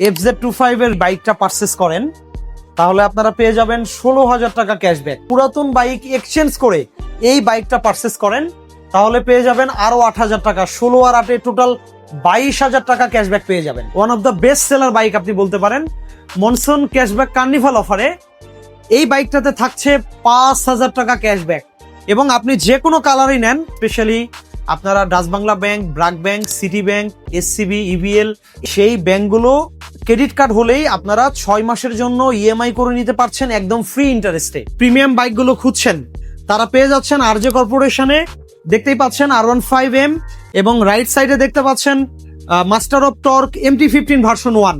FZ25 এর বাইকটা purchase করেন তাহলে আপনারা পেয়ে যাবেন 16,000 টাকা ক্যাশব্যাক। পুরাতন বাইক এক্সচেঞ্জ করে এই বাইকটা পারচেস করেন তাহলে পেয়ে যাবেন আরো 8,000 টাকা। 16 আর 8 টোটাল 22,000 টাকা ক্যাশব্যাক পেয়ে যাবেন। One of the best seller bike আপনি বলতে পারেন। মনসুন ক্যাশব্যাক কার্নিভাল অফারে এই বাইকটাতে থাকছে 5,000 টাকা ক্যাশব্যাক এবং আপনি যে কোনো কালারই নেন, স্পেশালি আপনারা Dutch Bangla bank, BRAC bank, city bank, SCB, EBL সেই ব্যাংকগুলো ক্রেডিট কার্ড হলেই আপনারা 6 মাসের জন্য ইএমআই করে নিতে পারছেন একদম ফ্রি ইন্টারেস্টে। প্রিমিয়াম বাইকগুলো খুঁজছেন তারা পেয়ে যাচ্ছেন আরজে কর্পোরেশনে। দেখতেই পাচ্ছেন R15M এবং রাইট সাইডে দেখতে পাচ্ছেন master of torque MT-15 version 1।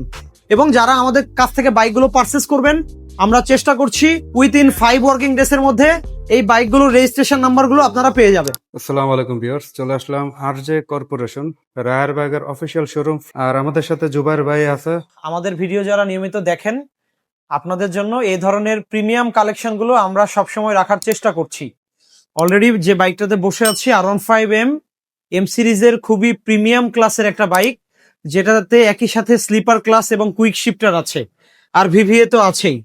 এবং যারা আমাদের কাছ থেকে বাইকগুলো পারচেস করবেন আমরা চেষ্টা করছি উইথিন 5 ওয়ার্কিং ডেজ এর মধ্যে এই বাইকগুলোর রেজিস্ট্রেশন নাম্বারগুলো আপনারা পেয়ে যাবেন। আসসালামু আলাইকুম ভিউয়ার্স, চলে আসলাম আরজে কর্পোরেশন রায়ারবাগের অফিসিয়াল শোরুম। আর আমাদের সাথে জুবাইর ভাই আছে। আমাদের ভিডিও যারা নিয়মিত দেখেন আপনাদের জন্য এই ধরনের প্রিমিয়াম কালেকশনগুলো আমরা সবসময় রাখার চেষ্টা করছি। অলরেডি যে বাইকটাতে বসে আছি R15M এম সিরিজের খুবই প্রিমিয়াম ক্লাসের একটা বাইক, যেটাতে একই সাথে স্লিপার ক্লাস এবং কুইক শিফটার আছে, আর ভিভিএ তো আছেই।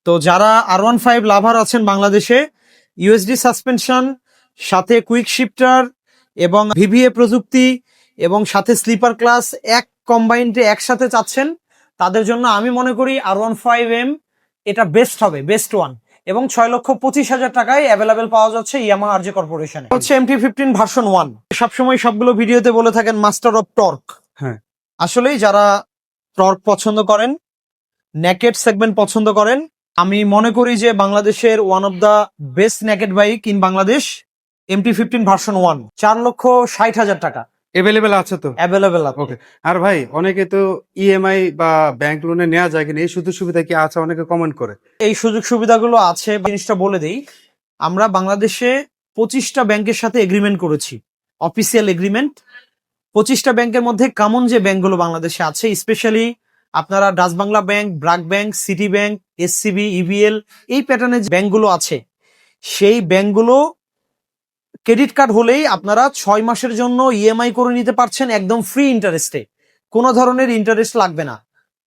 তো যারা R15 লাভার আছেন বাংলাদেশে, ইউএসডি সাসপেনশন সাথে কুইক শিফটার এবং ভিভিএ প্রযুক্তি এবং সাথে স্লিপার ক্লাস এক কম্বাইন্ডে একসাথে চাচ্ছেন, তাদের জন্য আমি মনে করি R15M এটা বেস্ট হবে, বেস্ট ওয়ান। এবং 6,25,000 টাকায় অ্যাভেলেবেল পাওয়া যাচ্ছে ইয়ামাহা আরজে কর্পোরেশনে। হচ্ছে MT-15 ভার্সন 1। সবসময় সবগুলো ভিডিওতে বলে থাকেন মাস্টার অফ টর্ক। হ্যাঁ, আসলেই যারা টর্ক পছন্দ করেন, নেকেড সেগমেন্ট পছন্দ করেন, আমি মনে করি যে বাংলাদেশের one of the best naked bike in Bangladesh MT-15 version 1 4,60,000 টাকা এভেলেবেল আছে তো? অ্যাভেলেবেল আছে। ওকে। আর ভাই, অনেকে তো ইএমআই বা ব্যাংক লোনে নেওয়া যায় কিনা, এই সুযোগ সুবিধা কি আছে? অনেকে কমেন্ট করে। এই সুযোগ সুবিধাগুলো আছে, জিনিসটা বলে দেই। আমরা বাংলাদেশে 25টা ব্যাংকের সাথে এগ্রিমেন্ট করেছি, অফিসিয়াল এগ্রিমেন্ট। 25টা ব্যাংকের মধ্যে কমন যে ব্যাংকগুলো বাংলাদেশে আছে, স্পেশালি আপনারা Dutch Bangla bank, BRAC bank, city bank, SCB, EBL এই প্যাটার্নের যে ব্যাংকগুলো আছে, সেই ব্যাংকগুলো ক্রেডিট কার্ড হলেই আপনারা 6 মাসের জন্য ইএমআই করে নিতে পারছেন একদম ফ্রি ইন্টারেস্টে। কোনো ধরনের ইন্টারেস্ট লাগবে না।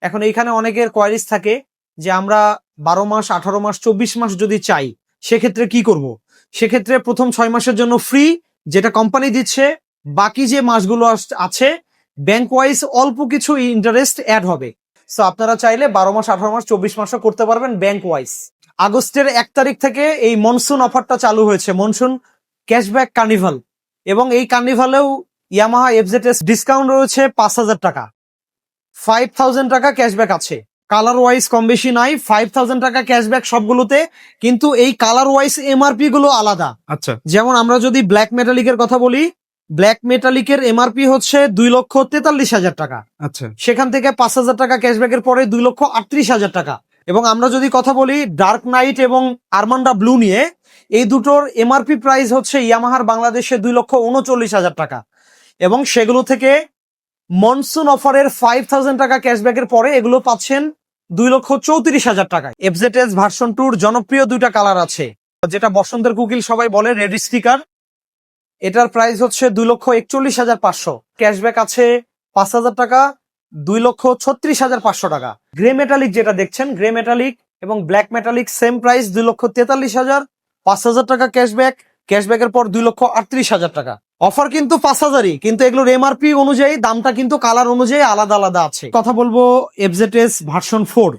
এখন এইখানে অনেকের কোয়ারিজ থাকে যে আমরা 12 মাস, 18 মাস, 24 মাস যদি চাই সেক্ষেত্রে কি করব। সেক্ষেত্রে প্রথম 6 মাসের জন্য ফ্রি, যেটা কোম্পানি দিচ্ছে। বাকি যে মাসগুলো আছে ব্যাংক ওয়াইজ অল্প কিছু ইন্টারেস্ট অ্যাড হবে। সো আপনারা চাইলে 12 মাস, 18 মাস, 24 মাসও করতে পারবেন ব্যাংক ওয়াইজ। আগস্টের 1 তারিখ থেকে এই মনসুন অফারটা চালু হয়েছে, মনসুন ক্যাশব্যাক কার্নিভাল। এবং এই কার্নিভালেও ইয়ামাহা FZS ডিসকাউন্ট রয়েছে 5,000 টাকা, 5,000 টাকা ক্যাশব্যাক আছে। কালার ওয়াইজ কম বেশি নাই, 5,000 টাকা ক্যাশব্যাক সবগুলোতে, কিন্তু এই কালার ওয়াইজ এমআরপি গুলো আলাদা। আচ্ছা, যেমন আমরা যদি ব্ল্যাক মেটালিকের কথা বলি, ব্ল্যাক মেটালিকের এমআরপি হচ্ছে 2,43,000 টাকা। আচ্ছা, সেখান থেকে 5,000 টাকা ক্যাশব্যাকের পরে 2,38,000 টাকা। এবং আমরা যদি কথা বলি ডার্ক নাইট এবং আরমান্ডা ব্লু নিয়ে, এই দুটোর এমআরপি প্রাইস হচ্ছে ইয়ামাহার বাংলাদেশে 2,39,000 টাকা। এবং সেগুলো থেকে মনসুন অফারের 5,000 টাকা ক্যাশব্যাকের পরে এগুলো পাচ্ছেন 2,34,000 টাকায়। FZS ভার্সন 2 জনপ্রিয় দুইটা কালার আছে, যেটা বসন্তের কুকিল সবাই বলে, রেড স্টিকার। এটার প্রাইস হচ্ছে 2,41,500। ক্যাশব্যাক আছে 5,000 টাকা, 2,36,500 টাকা। গ্রে মেটালিক যেটা দেখছেন, গ্রে মেটালিক এবং ব্ল্যাক মেটালিক সেম প্রাইস 2,43,000, 5,000 টাকা ক্যাশব্যাক, ক্যাশব্যাকের পর 2,38,000 টাকা। অফার কিন্তু 5,000ই, কিন্তু এগুলোর এমআরপি অনুযায়ী দামটা কিন্তু কালার অনুযায়ী আলাদা আলাদা আছে। কথা বলবো FZS ভার্সন 4।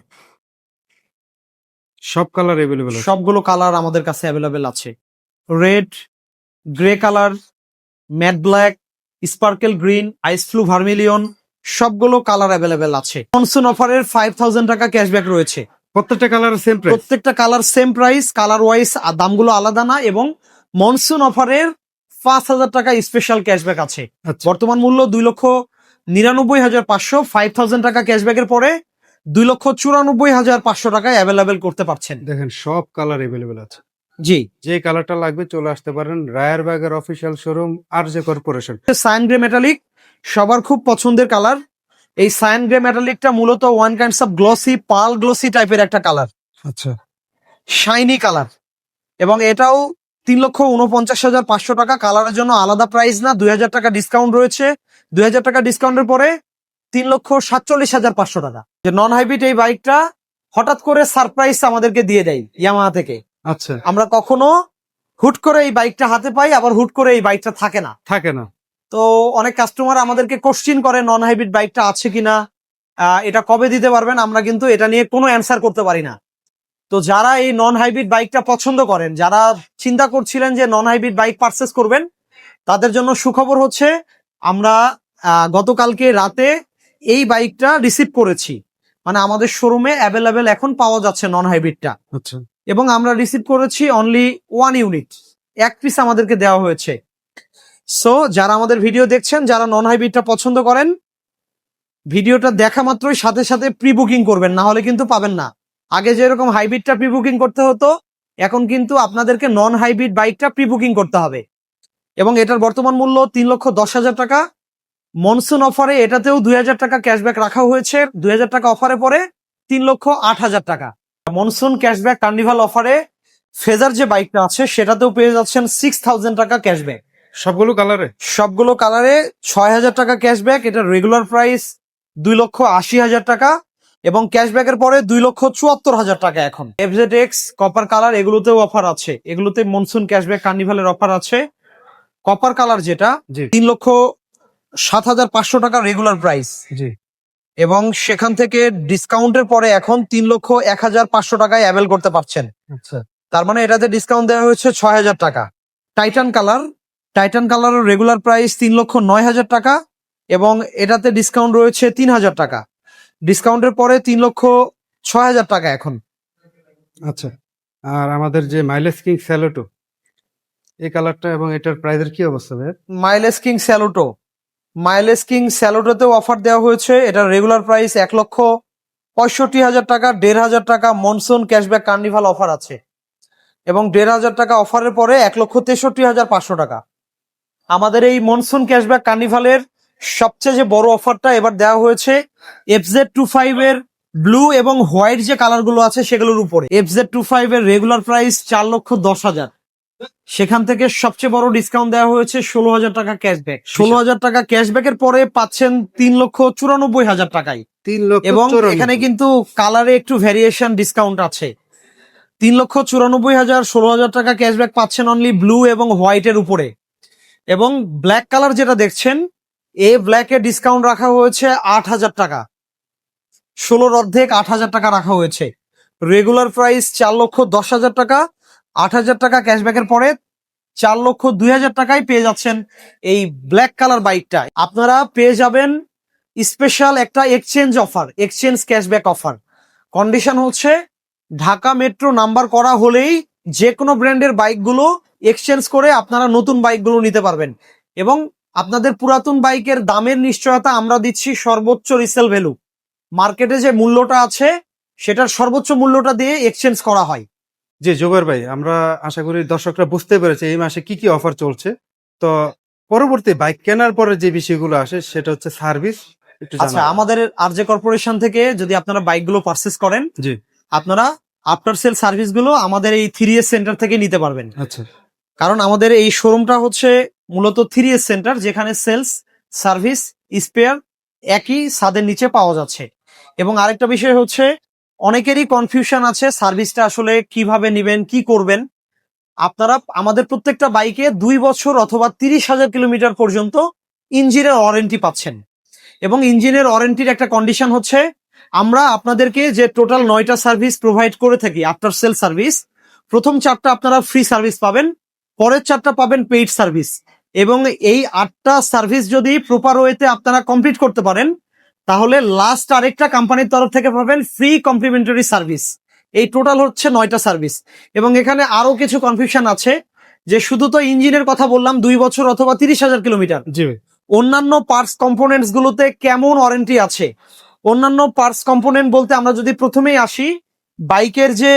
সব কালার এভেলেবেল আছে? সবগুলো কালার আমাদের কাছে অ্যাভেলেবেল আছে। Red, grey colour, matt black, sparkle green, ice blue vermilion, সবগুলো কালার অ্যাভেলেবেল আছে। মনসুন অফারের 5,000 টাকা ক্যাশব্যাক রয়েছে। প্রত্যেকটা কালার সেম প্রাইস? প্রত্যেকটা colour same price, colour wise দামগুলো আলাদা না। এবং মনসুন অফারের 5,000 টাকা স্পেশাল ক্যাশব্যাক আছে। আচ্ছা, বর্তমান মূল্য 2,99,500, 5,000 টাকা ক্যাশব্যাকের পরে 2,94,500 টাকায় অ্যাভেলেবেল করতে পারছেন। দেখেন সব কালার এভেলেবেল আছে। জি, যে কালারটা লাগবে চলে আসতে পারেন রায়ারবাগের official showroom RJ corporation. Cyan grey metallic সবার খুব পছন্দের কালার। এই সায়ান গ্রে মেটালিকটা মূলত one kinds of glossy, pearl glossy টাইপের একটা কালার, আচ্ছা, শাইনি কালার। এবং এটাও 3,49,500 টাকা। কালারের জন্য আলাদা প্রাইস না, 2,000 টাকা ডিসকাউন্ট রয়েছে। 2,000 টাকা ডিসকাউন্টের পরে 3,47,500 টাকা। যে নন হাইব্রিড এই বাইকটা হঠাৎ করে সারপ্রাইজ আমাদেরকে দিয়ে দেয় ইয়ামাহা থেকে। আচ্ছা, আমরা কখনো হুট করে এই বাইকটা হাতে পাই, আবার হুট করে এই বাইকটা থাকে না। থাকে না। তো অনেক কাস্টমার আমাদেরকে কোশ্চিন করে নন হাইব্রিড বাইকটা আছে কিনা, এটা কবে দিতে পারবেন। আমরা কিন্তু এটা নিয়ে কোনো অ্যান্সার করতে পারি না। তো যারা এই নন হাইব্রিড বাইকটা পছন্দ করেন, যারা চিন্তা করছিলেন যে নন হাইব্রিড বাইক পারচেস করবেন, তাদের জন্য সুখবর হচ্ছে আমরা গতকালকে রাতে এই বাইকটা রিসিভ করেছি। মানে আমাদের শোরুমে অ্যাভেলেবেল এখন পাওয়া যাচ্ছে নন হাইব্রিডটা। আচ্ছা, এবং আমরা রিসিভ করেছি অনলি 1 ইউনিট, 1 পিস আমাদেরকে দেওয়া হয়েছে। সো যারা আমাদের ভিডিও দেখছেন, যারা নন হাইব্রিডটা পছন্দ করেন, ভিডিওটা দেখা মাত্রই সাথে সাথে প্রি বুকিং করবেন, না হলে কিন্তু পাবেন না। আগে যেরকম হাইব্রিডটা প্রি বুকিং করতে হতো, এখন কিন্তু আপনাদেরকে নন হাইব্রিড বাইকটা প্রি বুকিং করতে হবে। এবং এটার বর্তমান মূল্য 3,10,000 টাকা। মনসুন অফারে এটাতেও 2,000 টাকা ক্যাশব্যাক রাখা হয়েছে। 2,000 টাকা অফারে পরে 3,08,000 টাকা। মনসুন ক্যাশব্যাক কার্নিভাল অফারে ফেজার যে বাইকটা আছে সেটাতেও পেয়ে যাচ্ছেন 6,000 টাকা ক্যাশব্যাক। সবগুলো কালারে? সবগুলো কালারে 6,000 টাকা ক্যাশব্যাক। এটা রেগুলার প্রাইস 2,80,000 টাকা এবং ক্যাশব্যাকের পরে 2,74,000 টাকা। এখন FZX কপার কালার এগুলোতেও অফার আছে। এগুলোতে মনসুন ক্যাশব্যাক কার্নিভালের অফার আছে। কপার কালার যেটা জি 3,07,500 টাকা রেগুলার প্রাইস, জি। এবং সেখান থেকে ডিসকাউন্টের পরে এখন 3,01,500 টাকায় অ্যাভেল করতে পারছেন। আচ্ছা, তার মানে এটাতে ডিসকাউন্ট দেওয়া হয়েছে 6,000 টাকা। টাইটান কালারের রেগুলার প্রাইস 3,09,000 টাকা এবং এটাতে ডিসকাউন্ট রয়েছে 3,000 টাকা। ডিসকাউন্টের পরে 3,06,000 টাকা এখন। আচ্ছা। আর আমাদের যে মাইলেজ কিং স্যালোটো, এই কালারটা এবং এটার প্রাইসের কি অবস্থা ভাই? মাইলেজ কিং স্যালোটোতেও অফার দেওয়া হয়েছে। এটার রেগুলার প্রাইস 1,65,000 টাকা। 1,500 টাকা মনসুন ক্যাশব্যাক কার্নিভাল অফার আছে এবং 1,500 টাকা অফারের পরে 1,63,500 টাকা। আমাদের এই মনসুন ক্যাশব্যাক কার্নিভালের সবচেয়ে যে বড় অফারটা এবার দেওয়া হয়েছে FZ25 এর ব্লু এবং হোয়াইট যে কালার গুলো আছে সেগুলোর উপরে। FZ25 এর রেগুলার প্রাইস 4,10,000, সেখান থেকে সবচেয়ে বড় ডিসকাউন্ট দেওয়া হয়েছে 16,000 টাকা ক্যাশব্যাক। 16,000 টাকা ক্যাশব্যাকের পরে পাচ্ছেন 3,94,000 টাকায়। 3,94,000। এবং এখানে কিন্তু কালারে একটু ভ্যারিয়েশন ডিসকাউন্ট আছে। 3,94,000, 16,000 টাকা ক্যাশব্যাক পাচ্ছেন অনলি ব্লু এবং হোয়াইটের উপরে। এবং ব্ল্যাক কালার যেটা দেখছেন, এই ব্ল্যাকে ডিসকাউন্ট রাখা হয়েছে 8,000 টাকা। 16 অর্ধেক 8,000 টাকা রাখা হয়েছে। রেগুলার প্রাইস 4,10,000 টাকা। 8,000 টাকা ক্যাশব্যাকের পরে 4,02,000 টাকায় পেয়ে যাচ্ছেন এই ব্ল্যাক কালার বাইকটা। আপনারা পেয়ে যাবেন স্পেশাল একটা এক্সচেঞ্জ ক্যাশব্যাক অফার। কন্ডিশন হচ্ছে ঢাকা মেট্রো নাম্বার করা হলেই যে কোনো ব্র্যান্ডের বাইকগুলো এক্সচেঞ্জ করে আপনারা নতুন বাইকগুলো নিতে পারবেন এবং আপনাদের পুরাতন বাইকের দামের নিশ্চয়তা আমরা দিচ্ছি সর্বোচ্চ রিসেল ভ্যালু। মার্কেটে যে মূল্যটা আছে সেটার সর্বোচ্চ মূল্যটা দিয়ে এক্সচেঞ্জ করা হয়। জি জুবাইর ভাই, আমরা আশা করি দর্শকরা বুঝতে পেরেছে এই মাসে কি কি অফার চলছে। তো পরবর্তী বাইক কেনার পরে যে বিষয়গুলো আসে সেটা হচ্ছে সার্ভিস। আচ্ছা, আমাদের আরজে কর্পোরেশন থেকে যদি আপনারা বাইকগুলো পারচেস করেন, জি, আপনারা আফটার সেল সার্ভিস গুলো আমাদের এই 3S সেন্টার থেকে নিতে পারবেন। আচ্ছা, কারণ আমাদের এই শোরুমটা হচ্ছে মূলত 3S সেন্টার, যেখানে সেলস, সার্ভিস, স্পেয়ার একই ছাদের নিচে পাওয়া যাচ্ছে। এবং আরেকটা বিষয় হচ্ছে অনেকেরই কনফিউশন আছে সার্ভিসটা আসলে কিভাবে নেবেন, কি করবেন। আপনারা আমাদের প্রত্যেকটা বাইকে 2 বছর অথবা 30,000 কিলোমিটার পর্যন্ত ইঞ্জিনের ওয়ারেন্টি পাচ্ছেন। এবং ইঞ্জিনের ওয়ারেন্টির একটা কন্ডিশন হচ্ছে আমরা আপনাদেরকে যে টোটাল 9টা সার্ভিস প্রোভাইড করে থাকি আফটার সেল সার্ভিস, প্রথম 4টা আপনারা ফ্রি সার্ভিস পাবেন, পরের 4টা পাবেন পেইড সার্ভিস। এবং এই 8টা সার্ভিস যদি প্রপার ওয়েতে আপনারা কমপ্লিট করতে পারেন, তাহলে লাস্ট আরেকটা কোম্পানির তরফ থেকে পাবেন ফ্রি কমপ্লিমেন্টারি সার্ভিস। এই টোটাল হচ্ছে 9টা সার্ভিস। এবং এখানে আরো কিছু কনফিউশন আছে যে শুধু তো ইঞ্জিনের কথা বললাম 2 বছর অথবা 30,000 কিলোমিটার, জি, অন্যান্য পার্টস কম্পোনেন্টস গুলোতে কেমন ওয়ারেন্টি আছে। অন্যান্য পার্টস কম্পোনেন্ট বলতে আমরা যদি প্রথমেই আসি, বাইকের যে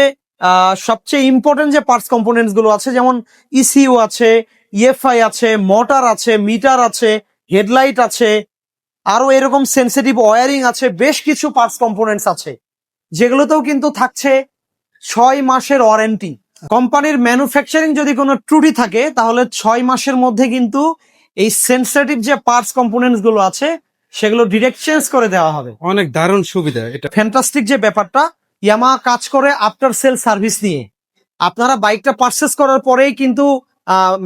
সবচেয়ে ইম্পর্টেন্ট যে পার্টস কম্পোনেন্টস গুলো আছে, যেমন ইসিইউ আছে, ইএফআই আছে, মোটর আছে, মিটার আছে, হেডলাইট আছে, আরো এরকম সেন্সিটিভ ওয়্যারিং আছে, বেশ কিছু পার্টস কম্পোনেন্টস আছে যেগুলোতেও কিন্তু থাকছে 6 মাসের ওয়ারেন্টি। কোম্পানির ম্যানুফ্যাকচারিং যদি কোনো ত্রুটি থাকে তাহলে 6 মাসের মধ্যে কিন্তু এই সেন্সিটিভ যে পার্টস কম্পোনেন্টস গুলো আছে সেগুলো ডিরেক্ট চেঞ্জ করে দেওয়া হবে। অনেক দারুণ সুবিধা এটা। ফ্যান্টাস্টিক যে ব্যাপারটা, ইয়ামাহা কাজ করে আফটার সেল সার্ভিস নিয়ে। আপনারা বাইকটা পারচেস করার পরেই কিন্তু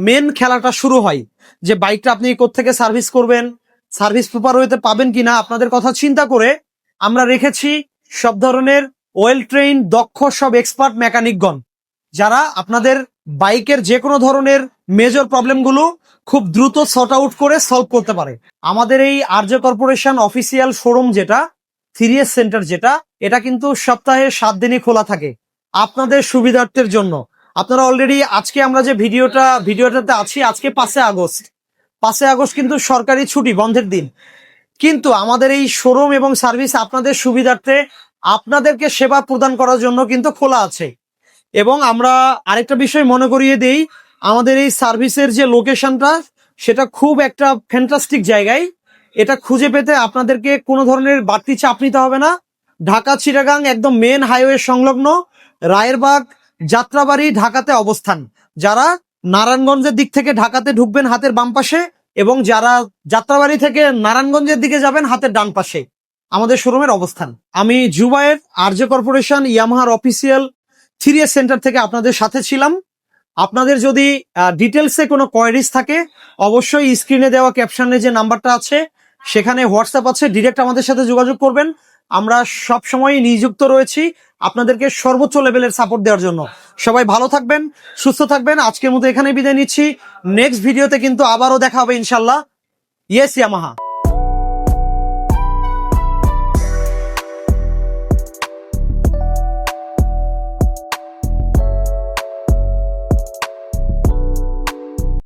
মেন খেলাটা শুরু হয়, যে বাইকটা আপনি কোত্থেকে সার্ভিস করবেন, সার্ভিস প্রপার ওয়েতে পাবেন কিনা, আপনাদের কথা চিন্তা করে আমরা রেখেছি সব ধরনের ওয়েল ট্রেইন দক্ষ সব এক্সপার্ট মেকানিকগণ, যারা আপনাদের বাইকের যে কোনো ধরনের মেজর প্রবলেমগুলো খুব দ্রুত সর্ট আউট করে সলভ করতে পারে। আমাদের এই আরজে কর্পোরেশন অফিসিয়াল শোরুম যেটা, 3S সেন্টার যেটা, এটা কিন্তু সপ্তাহে 7 দিনই খোলা থাকে আপনাদের সুবিধার্থের জন্য। আপনারা অলরেডি আজকে আমরা যে ভিডিওটাতে আছি, আজকে 5 আগস্ট। 5 আগস্ট কিন্তু সরকারি ছুটি, বন্ধের দিন, কিন্তু আমাদের এই শোরুম এবং সার্ভিস আপনাদের সুবিধার্থে আপনাদেরকে সেবা প্রদান করার জন্য কিন্তু খোলা আছে। এবং আমরা আরেকটা বিষয় মনে করিয়ে দেই, আমাদের এই সার্ভিসের যে লোকেশনটা, সেটা খুব একটা ফ্যান্টাস্টিক জায়গায়। এটা খুঁজে পেতে আপনাদেরকে কোনো ধরনের বাড়তি চাপ নিতে হবে না। ঢাকা চিটাগাং একদম মেন হাইওয়ে সংলগ্ন রায়েরবাগ যাত্রাবাড়ি ঢাকাতে অবস্থান। যারা নারায়ণগঞ্জের দিক থেকে ঢাকাতে ঢুকবেন হাতের বাম পাশে, এবং যারা যাত্রাবাড়ি থেকে নারায়ণগঞ্জের দিকে যাবেন হাতের ডান পাশে আমাদের শোরুমের অবস্থান। আমি জুবায়ের, আরজে কর্পোরেশন ইয়ামাহার অফিসিয়াল 3S সেন্টার থেকে আপনাদের সাথে ছিলাম। আপনাদের যদি ডিটেলসে কোনো কোয়ারিজ থাকে, অবশ্যই স্ক্রিনে দেওয়া ক্যাপশনে যে নাম্বারটা আছে সেখানে হোয়াটসঅ্যাপ আছে, ডিরেক্ট আমাদের সাথে যোগাযোগ করবেন। আমরা সব সময় নিযুক্ত রয়েছি আপনাদেরকে সর্বোচ্চ লেভেলের সাপোর্ট দেওয়ার জন্য। সবাই ভালো থাকবেন, সুস্থ থাকবেন। আজকের মতো এখানে বিদায় নিচ্ছি। নেক্সট ভিডিওতে কিন্তু আবারও দেখা হবে ইনশাল্লাহ। Yes Yamaha.